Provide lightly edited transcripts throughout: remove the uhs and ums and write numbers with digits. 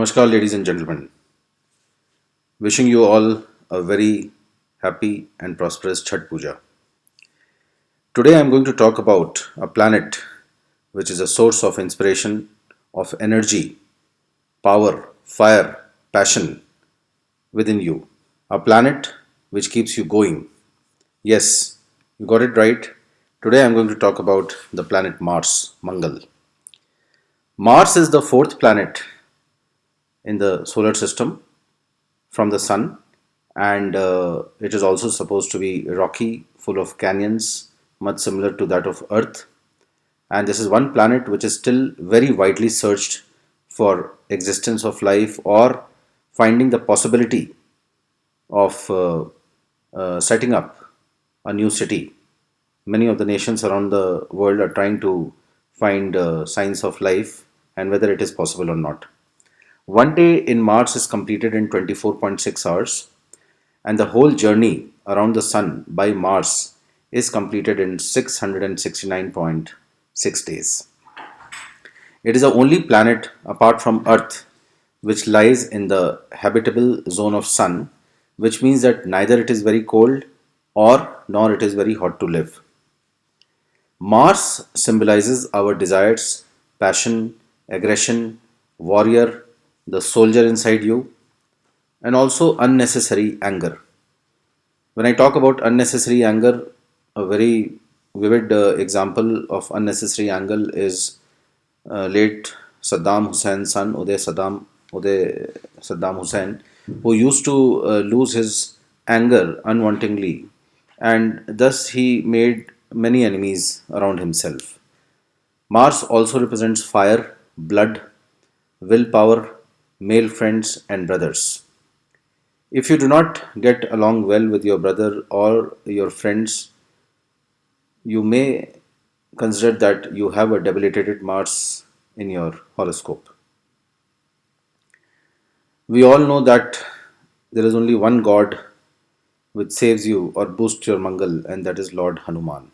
Namaskar, ladies and gentlemen. Wishing you all a very happy and prosperous Chhat Puja. Today I am going to talk about a planet which is a source of inspiration, of energy, power, fire, passion within you. A planet which keeps you going. Yes, you got it right. Today I am going to talk about the planet Mars, Mangal. Mars is the fourth planet in the solar system from the sun, and it is also supposed to be rocky, full of canyons, much similar to that of Earth. And this is one planet which is still very widely searched for existence of life or finding the possibility of setting up a new city. Many of the nations around the world are trying to find signs of life and whether it is possible or not. One day in Mars is completed in 24.6 hours, and the whole journey around the Sun by Mars is completed in 669.6 days. It is the only planet apart from Earth which lies in the habitable zone of Sun, which means that neither it is very cold or nor it is very hot to live. Mars symbolizes our desires, passion, aggression, warrior, the soldier inside you, and also unnecessary anger. When I talk about unnecessary anger, a very vivid example of unnecessary anger is late Saddam Hussein's son, Saddam Hussein, who used to lose his anger unwantingly, and thus he made many enemies around himself. Mars also represents fire, blood, willpower, male friends, and brothers. If you do not get along well with your brother or your friends, you may consider that you have a debilitated Mars in your horoscope. We all know that there is only one God which saves you or boosts your Mangal, and that is Lord Hanuman.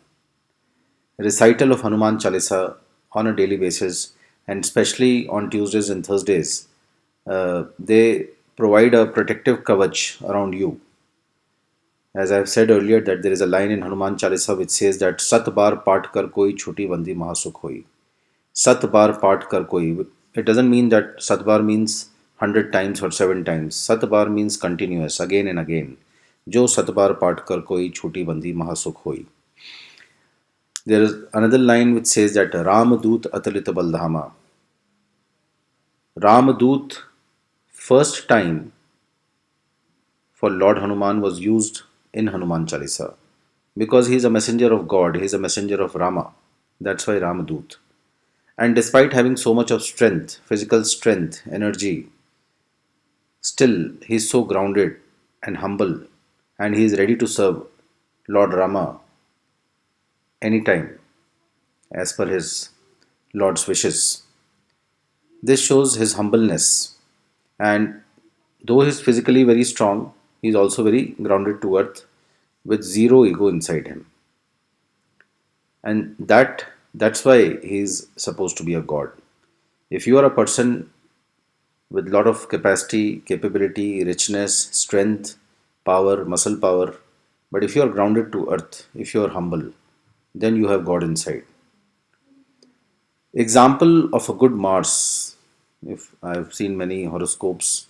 Recital of Hanuman Chalisa on a daily basis, and especially on Tuesdays and Thursdays, they provide a protective kavach around you. As I've said earlier, that there is a line in Hanuman Chalisa which says that Sat bar paat kar koi choti bandi mahasukh hoi. Sat bar paat kar koi. It doesn't mean that Sat bar means 100 times or 7 times. Sat bar means continuous, again and again. Jo Sat bar paat kar koi choti bandi mahasukh hoi. There is another line which says that Ramadut Atalita Baldhama. Ramadut, first time for Lord Hanuman was used in Hanuman Chalisa because he is a messenger of God, he is a messenger of Rama. That's why Ramadut. And despite having so much of strength, physical strength, energy, still he is so grounded and humble, and he is ready to serve Lord Rama anytime as per his Lord's wishes. This shows his humbleness, and though he is physically very strong, he is also very grounded to earth with zero ego inside him. And that's why he is supposed to be a god. If you are a person with lot of capacity, capability, richness, strength, power, muscle power, but if you are grounded to earth, if you are humble, then you have God inside. Example of a good Mars. If I've seen many horoscopes,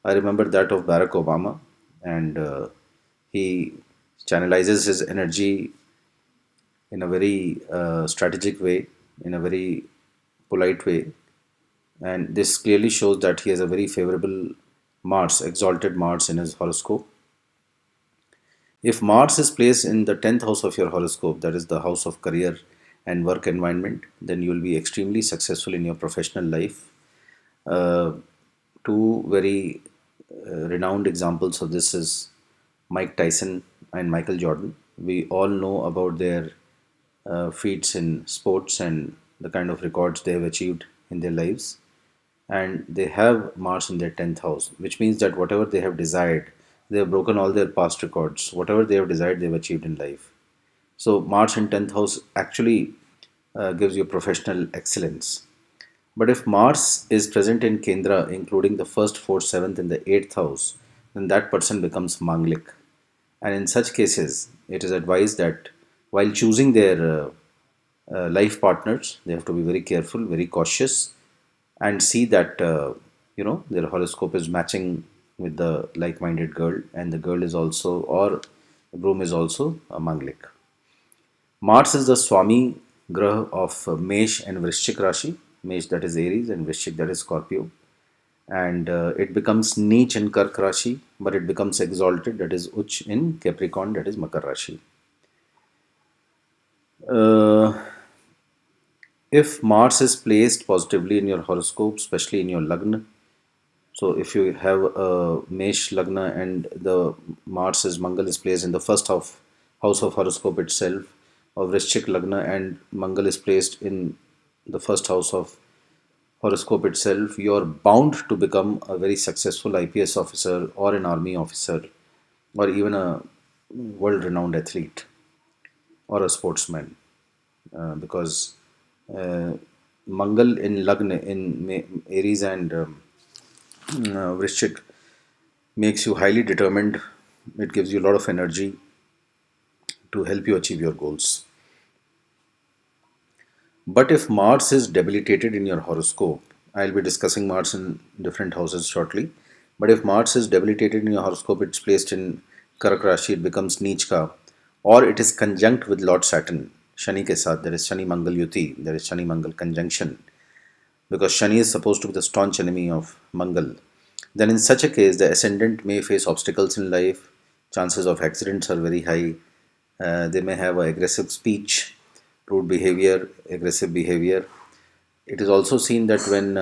I remember that of Barack Obama, and he channelizes his energy in a very strategic way, in a very polite way, and this clearly shows that he has a very favorable Mars, exalted Mars in his horoscope. If Mars is placed in the 10th house of your horoscope, that is the house of career and work environment, then you will be extremely successful in your professional life. Uh, Two very renowned examples of this is Mike Tyson and Michael Jordan. We all know about their feats in sports and the kind of records they have achieved in their lives. And they have Mars in their 10th house, which means that whatever they have desired, they have broken all their past records. Whatever they have desired, they've achieved in life. So, Mars in 10th house actually gives you professional excellence. But if Mars is present in Kendra, including the first, fourth, seventh, and the eighth house, then that person becomes Manglik. And in such cases, it is advised that while choosing their life partners, they have to be very careful, very cautious, and see that their horoscope is matching with the like-minded girl, and the girl is also, or the groom is also a Manglik. Mars is the Swami Grah of Mesh and Vrishchik Rashi. Mesh, that is Aries, and Vrishchik, that is Scorpio. And it becomes Neech in Kark Rashi, but it becomes exalted, that is Uch in Capricorn, that is Makar Rashi. Uh, if Mars is placed positively in your horoscope, especially in your Lagna, so if you have a Mesh Lagna and the Mars is Mangal is placed in the first house of horoscope itself, or Vrishchik Lagna and Mangal is placed in the first house of horoscope itself, you are bound to become a very successful IPS officer or an army officer or even a world renowned athlete or a sportsman because uh, Mangal in Lagna in Aries and Vrishchik makes you highly determined. It gives you a lot of energy to help you achieve your goals. But if Mars is debilitated in your horoscope, I'll be discussing Mars in different houses shortly. But if Mars is debilitated in your horoscope, it's placed in Karak Rashi, it becomes Nichka, or it is conjunct with Lord Saturn, Shani ke saath, there is Shani Mangal Yuti, there is Shani Mangal conjunction, because Shani is supposed to be the staunch enemy of Mangal. Then, in such a case, the ascendant may face obstacles in life, chances of accidents are very high, they may have aggressive speech, rude behavior, aggressive behavior. It is also seen that when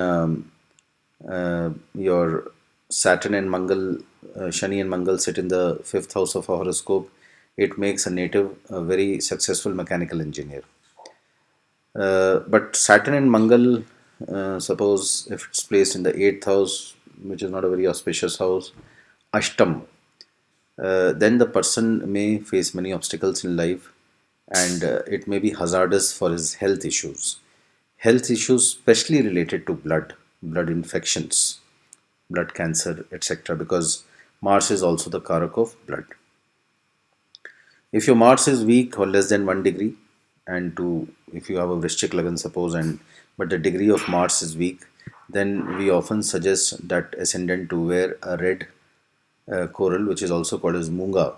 your Saturn and Mangal, Shani and Mangal sit in the fifth house of a horoscope, it makes a native a very successful mechanical engineer. But Saturn and Mangal, suppose if it's placed in the eighth house, which is not a very auspicious house, Ashtam, then the person may face many obstacles in life and it may be hazardous for his health issues. Health issues, especially related to blood infections, blood cancer, etc., because Mars is also the Karak of blood. If your Mars is weak or less than 1 degree, and to if you have a Vrishchik Lagan, suppose, and but the degree of Mars is weak, then we often suggest that ascendant to wear a red coral, which is also called as Munga,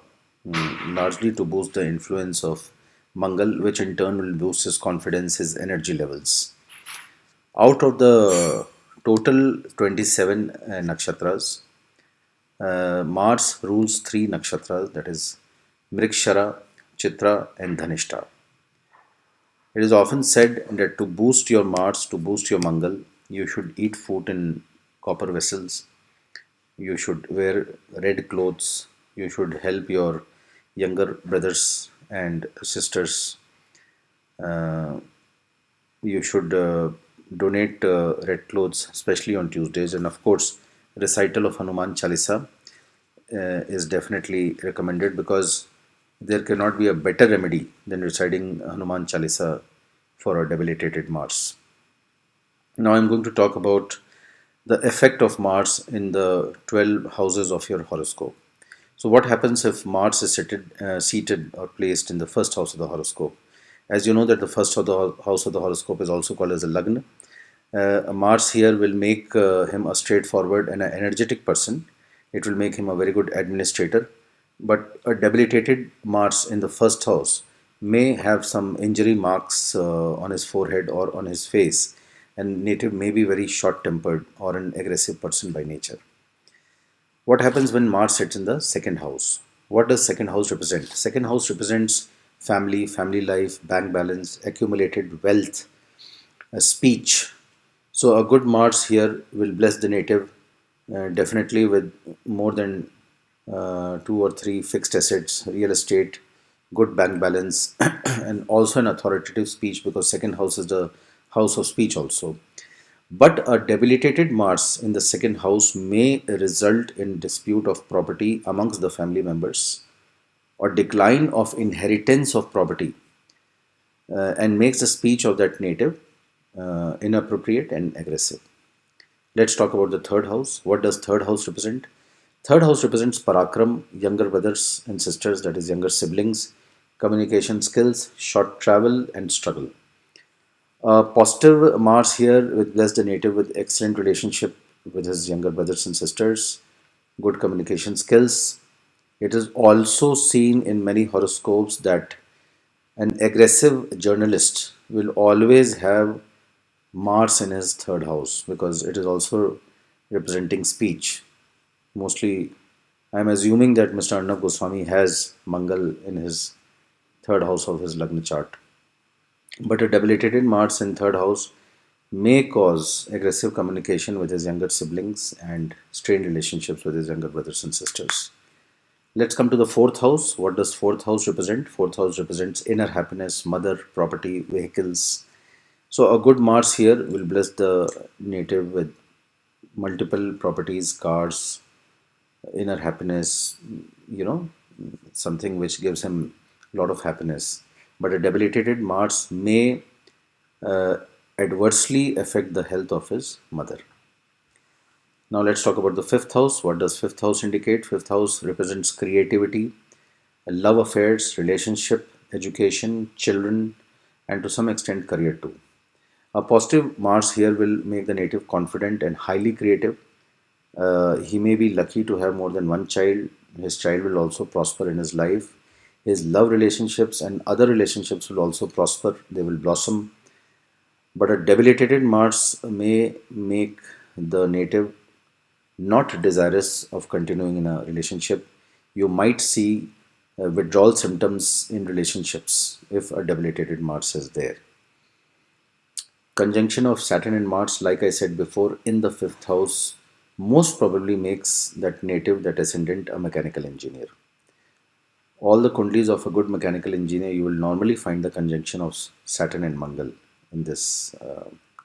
largely to boost the influence of Mangal, which in turn will boost his confidence, his energy levels. Out of the total 27 nakshatras, Mars rules three nakshatras, that is Mrikshara, Chitra, and Dhanishta. It is often said that to boost your Mars, to boost your Mangal, you should eat food in copper vessels, you should wear red clothes, you should help your younger brothers and sisters, uh, you should donate red clothes, especially on Tuesdays, and of course, recital of Hanuman Chalisa is definitely recommended because there cannot be a better remedy than reciting Hanuman Chalisa for a debilitated Mars. Now I'm going to talk about the effect of Mars in the 12 houses of your horoscope. So, what happens if Mars is seated or placed in the first house of the horoscope? As you know, that the first of the house of the horoscope is also called as a Lagna. Mars here will make him a straightforward and an energetic person. It will make him a very good administrator. But a debilitated Mars in the first house may have some injury marks on his forehead or on his face, and native may be very short tempered or an aggressive person by nature. What happens when Mars sits in the second house? What does second house represent? Second house represents family, family life, bank balance, accumulated wealth, speech. So a good Mars here will bless the native definitely with more than two or three fixed assets, real estate, good bank balance, and also an authoritative speech because second house is the house of speech also. But a debilitated Mars in the second house may result in dispute of property amongst the family members or decline of inheritance of property and makes the speech of that native inappropriate and aggressive. Let's talk about the third house. What does third house represent? Third house represents Parakram, younger brothers and sisters, that is, younger siblings, communication skills, short travel, and struggle. Positive Mars here with blessed the native with excellent relationship with his younger brothers and sisters, good communication skills. It is also seen in many horoscopes that an aggressive journalist will always have Mars in his third house because it is also representing speech. Mostly, I'm assuming that Mr. Arnab Goswami has Mangal in his third house of his Lagna chart. But a debilitated Mars in third house may cause aggressive communication with his younger siblings and strained relationships with his younger brothers and sisters. Let's come to the fourth house. What does fourth house represent? Fourth house represents inner happiness, mother, property, vehicles. So a good Mars here will bless the native with multiple properties, cars, inner happiness, you know, something which gives him a lot of happiness. But a debilitated Mars may uh, adversely affect the health of his mother. Now let's talk about the fifth house. What does fifth house indicate? Fifth house represents creativity, love affairs, relationship, education, children, and to some extent career too. A positive Mars here will make the native confident and highly creative. He may be lucky to have more than one child. His child will also prosper in his life. His love relationships and other relationships will also prosper. They will blossom. But a debilitated Mars may make the native not desirous of continuing in a relationship. You might see withdrawal symptoms in relationships if a debilitated Mars is there. Conjunction of Saturn and Mars, like I said before, in the fifth house, most probably makes that native, that ascendant, a mechanical engineer. All the kundlis of a good mechanical engineer, you will normally find the conjunction of Saturn and Mangal in this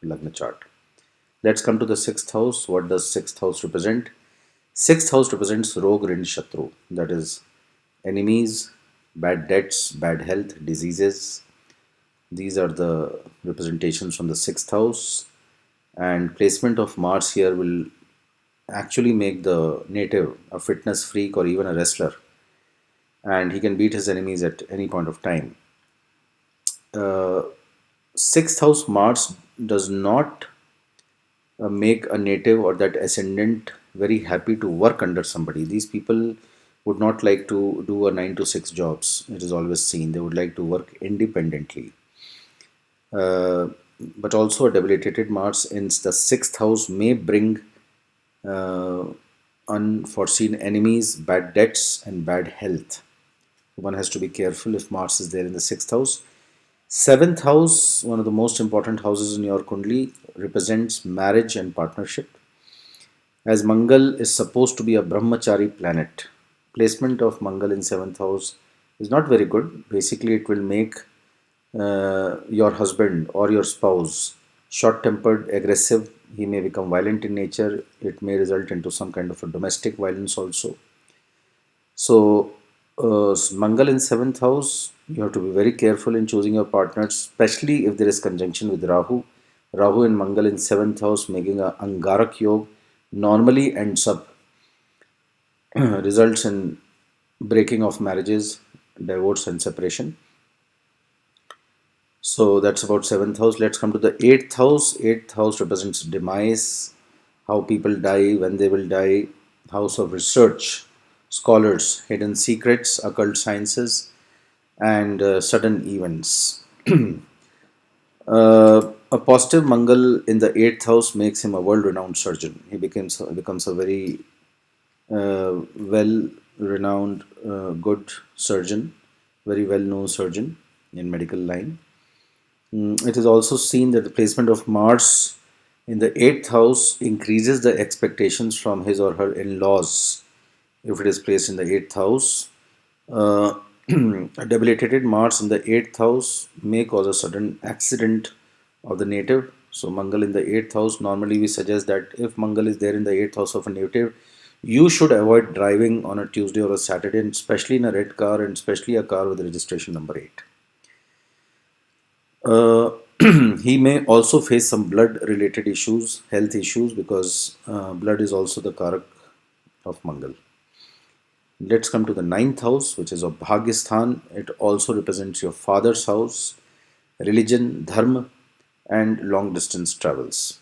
Lagna chart. Let's come to the sixth house. What does sixth house represent? Sixth house represents Rog Rin Shatru, that is, enemies, bad debts, bad health, diseases. These are the representations from the sixth house. And placement of Mars here will actually make the native a fitness freak or even a wrestler, and he can beat his enemies at any point of time. Uh, Sixth house Mars does not make a native or that ascendant very happy to work under somebody. These people would not like to do a 9 to 6 jobs. It is always seen. They would like to work independently. Uh, but also a debilitated Mars in the sixth house may bring uh, unforeseen enemies, bad debts, and bad health. One has to be careful if Mars is there in the sixth house. Seventh house, one of the most important houses in your Kundli, represents marriage and partnership. As Mangal is supposed to be a Brahmachari planet, placement of Mangal in seventh house is not very good. Basically, it will make your husband or your spouse short tempered, aggressive. He may become violent in nature. It may result into some kind of a domestic violence also. So, Mangal in seventh house, you have to be very careful in choosing your partners, especially if there is conjunction with Rahu. Rahu and Mangal in seventh house, making a Angarak Yog, normally ends up results in breaking of marriages, divorce, and separation. So that's about seventh house. Let's come to the eighth house. Eighth house represents demise, how people die, when they will die, house of research, scholars, hidden secrets, occult sciences, and sudden events. A positive Mangal in the eighth house makes him a world-renowned surgeon. He becomes a very well-renowned, good surgeon, very well-known surgeon in medical line. It is also seen that the placement of Mars in the eighth house increases the expectations from his or her in-laws if it is placed in the eighth house. A debilitated Mars in the eighth house may cause a sudden accident of the native. So, Mangal in the eighth house, normally we suggest that if Mangal is there in the eighth house of a native, you should avoid driving on a Tuesday or a Saturday, and especially in a red car, and especially a car with registration number 8. He may also face some blood related issues, health issues, because blood is also the karak of Mangal. Let's come to the ninth house, which is of Bhagyasthan. It also represents your father's house, religion, dharma, and long distance travels.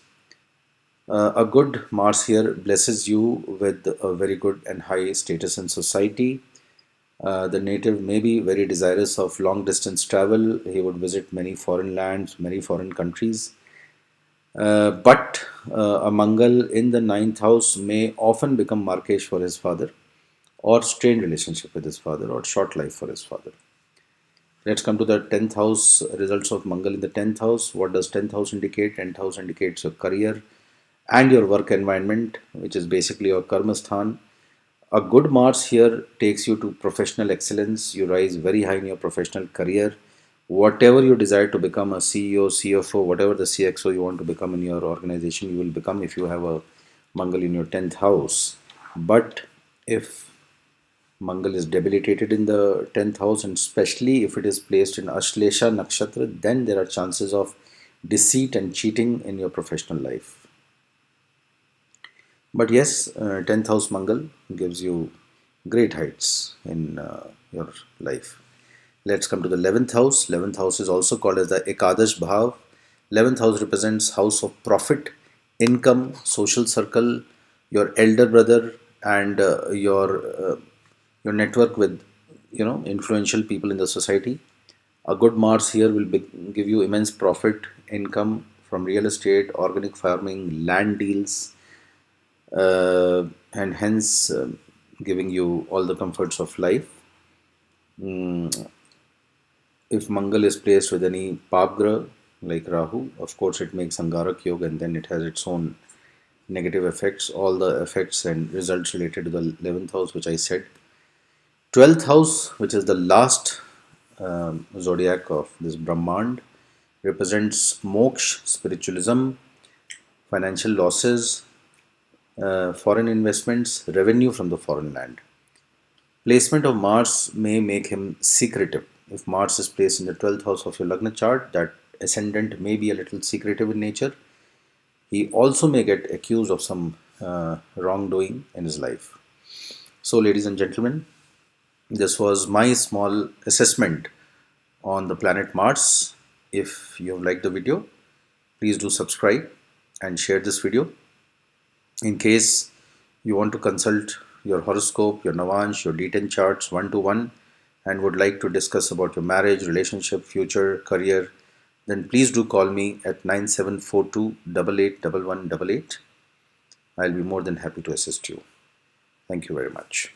A good Mars here blesses you with a very good and high status in society. The native may be very desirous of long distance travel. He would visit many foreign lands, many foreign countries. But a Mangal in the ninth house may often become Markesh for his father, or strained relationship with his father, or short life for his father. Let's come to the 10th house results of Mangal in the 10th house. What does 10th house indicate? 10th house indicates your career and your work environment, which is basically your karma sthan. A good Mars here takes you to professional excellence. You rise very high in your professional career. Whatever you desire to become, a CEO, CFO, whatever the CXO you want to become in your organization, you will become if you have a Mangal in your 10th house. But if Mangal is debilitated in the 10th house, and especially if it is placed in Ashlesha Nakshatra, then there are chances of deceit and cheating in your professional life. But yes, 10th house Mangal gives you great heights in your life. Let's come to the 11th house. 11th house is also called as the Ekadash Bhav. 11th house represents house of profit, income, social circle, your elder brother, and your network with influential people in the society. A good Mars here will give you immense profit, income from real estate, organic farming, land deals, and hence giving you all the comforts of life. If Mangal is placed with any Papgra like Rahu, of course it makes Angarak Yoga, and then it has its own negative effects, all the effects and results related to the 11th house, which I said. 12th house, which is the last zodiac of this Brahmand, represents moksha, spiritualism, financial losses, foreign investments, revenue from the foreign land. Placement of Mars may make him secretive. If Mars is placed in the 12th house of your Lagna chart, that ascendant may be a little secretive in nature. He also may get accused of some wrongdoing in his life. So, ladies and gentlemen, this was my small assessment on the planet Mars. If you have liked the video, please do subscribe and share this video. In case you want to consult your horoscope, your Navansh, your D10 charts one to one, and would like to discuss about your marriage, relationship, future, career, then please do call me at 9742 881188. I'll be more than happy to assist you. Thank you very much.